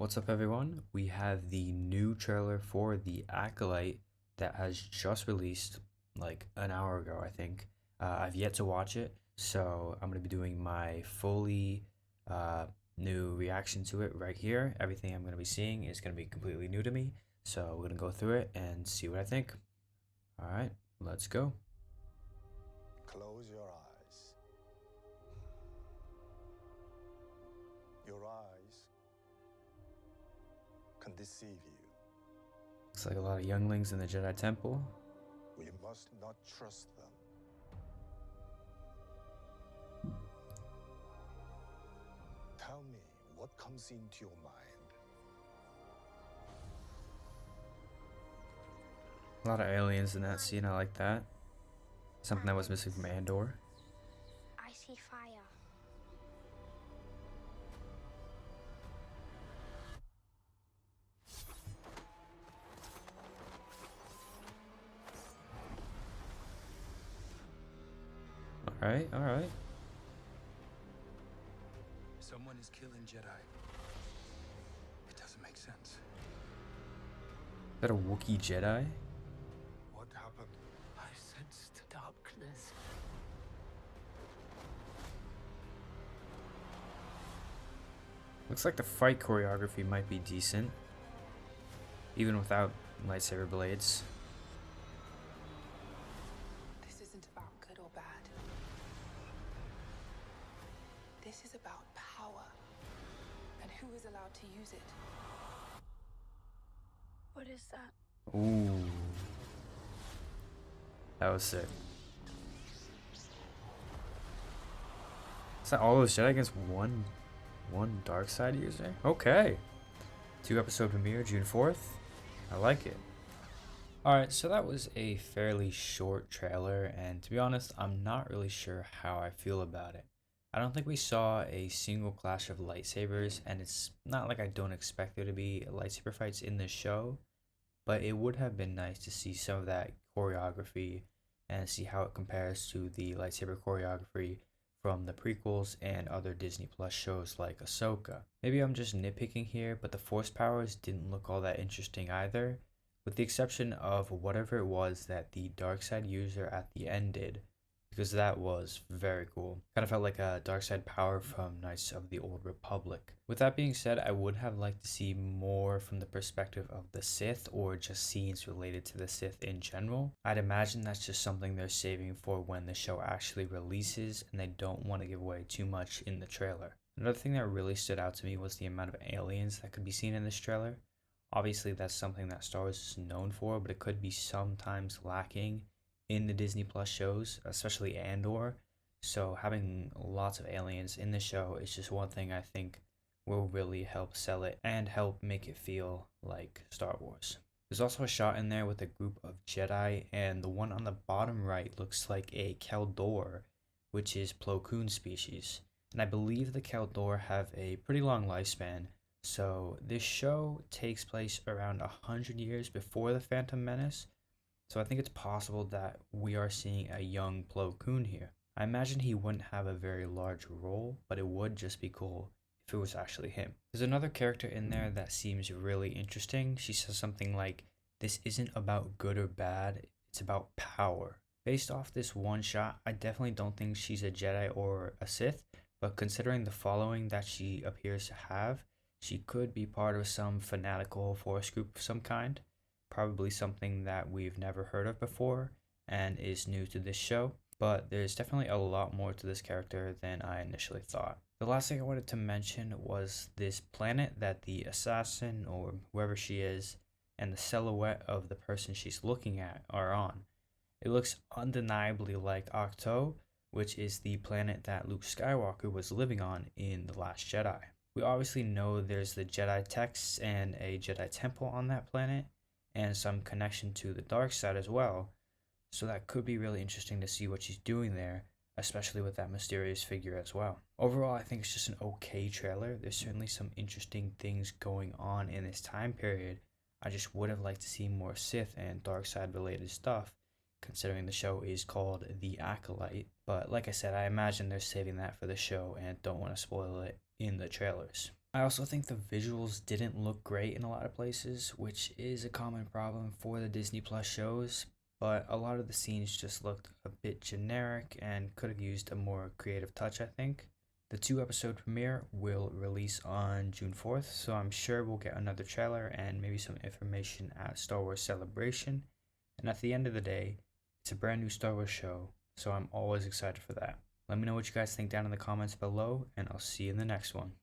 What's up, everyone? We have the new trailer for the Acolyte that has just released like an hour ago, I think. I've yet to watch it, so I'm going to be doing my fully new reaction to it right here. Everything I'm going to be seeing is going to be completely new to me, so we're going to go through it and see what I think. All right, let's go. Close your eyes. Your eyes can deceive you. Looks like a lot of younglings in the Jedi Temple. We must not trust them. Tell me what comes into your mind. A lot of aliens in that scene, I like that. Something that was missing from Andor. I see fire. Alright, alright. Someone is killing Jedi. It doesn't make sense. Is that a Wookiee Jedi? What happened? I sensed darkness. Looks like the fight choreography might be decent, even without lightsaber blades. This isn't about good or bad. This is about power and who is allowed to use it. What is that? Ooh. That was sick. Is that all those Jedi against one dark side user? Okay. 2-episode premiere, June 4th. I like it. Alright, so that was a fairly short trailer, and to be honest, I'm not really sure how I feel about it. I don't think we saw a single clash of lightsabers, and it's not like I don't expect there to be lightsaber fights in this show, but it would have been nice to see some of that choreography and see how it compares to the lightsaber choreography from the prequels and other Disney Plus shows like Ahsoka. Maybe I'm just nitpicking here, but the Force powers didn't look all that interesting either, with the exception of whatever it was that the dark side user at the end did, because that was very cool. Kind of felt like a dark side power from Knights of the Old Republic. With that being said, I would have liked to see more from the perspective of the Sith, or just scenes related to the Sith in general. I'd imagine that's just something they're saving for when the show actually releases, and they don't want to give away too much in the trailer. Another thing that really stood out to me was the amount of aliens that could be seen in this trailer. Obviously, that's something that Star Wars is known for, but it could be sometimes lacking in the Disney Plus shows, especially Andor. So having lots of aliens in the show is just one thing I think will really help sell it and help make it feel like Star Wars. There's also a shot in there with a group of Jedi, and the one on the bottom right looks like a Caldor, which is Plo Koon species. And I believe the Caldor have a pretty long lifespan, so this show takes place around 100 years before the Phantom Menace. So I think it's possible that we are seeing a young Plo Koon here. I imagine he wouldn't have a very large role, but it would just be cool if it was actually him. There's another character in there that seems really interesting. She says something like, "This isn't about good or bad, it's about power." Based off this one shot, I definitely don't think she's a Jedi or a Sith, but considering the following that she appears to have, she could be part of some fanatical Force group of some kind. Probably something that we've never heard of before and is new to this show, but there's definitely a lot more to this character than I initially thought. The last thing I wanted to mention was this planet that the assassin, or whoever she is, and the silhouette of the person she's looking at are on. It looks undeniably like Ahch-To, which is the planet that Luke Skywalker was living on in The Last Jedi. We obviously know there's the Jedi texts and a Jedi temple on that planet, and some connection to the dark side as well, so that could be really interesting to see what she's doing there, especially with that mysterious figure as well. Overall, I think it's just an okay trailer. There's certainly some interesting things going on in this time period. I just would have liked to see more Sith and dark side related stuff, considering the show is called The Acolyte. But like I said, I imagine they're saving that for the show and don't want to spoil it in the trailers. I also think the visuals didn't look great in a lot of places, which is a common problem for the Disney Plus shows, but a lot of the scenes just looked a bit generic and could have used a more creative touch, I think. The 2 episode premiere will release on June 4th, so I'm sure we'll get another trailer and maybe some information at Star Wars Celebration. And at the end of the day, it's a brand new Star Wars show, so I'm always excited for that. Let me know what you guys think down in the comments below, and I'll see you in the next one.